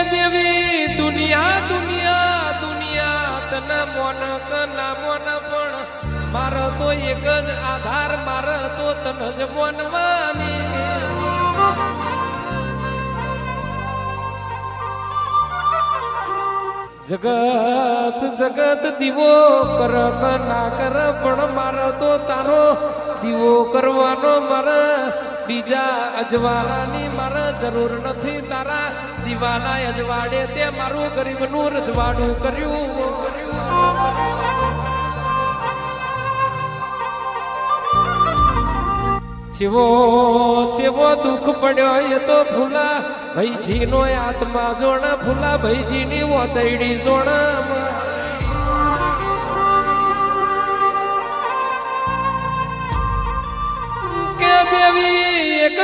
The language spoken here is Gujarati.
દેવી દુનિયા દુનિયા દુનિયા તને મોન કે ના મોન પણ મારો તો એક જ આધાર મારો તો તને જ મોનવાની જગત જગત દીવો કર કે ના કર પણ મારો તો તારો દીવો કરવાનો મારે બીજા અજવાળાની મારે જરૂર નથી તારા દીવાના અજવાડે તે મારું ગરીબનું રજવાડું કર્યું ચેવો ચેવો દુઃખ પડ્યો એ તો ફૂલા ભાઈજી નો આત્મા જોણ ફૂલા ભાઈજી ની વોતૈડી જોણ કે દેવી એક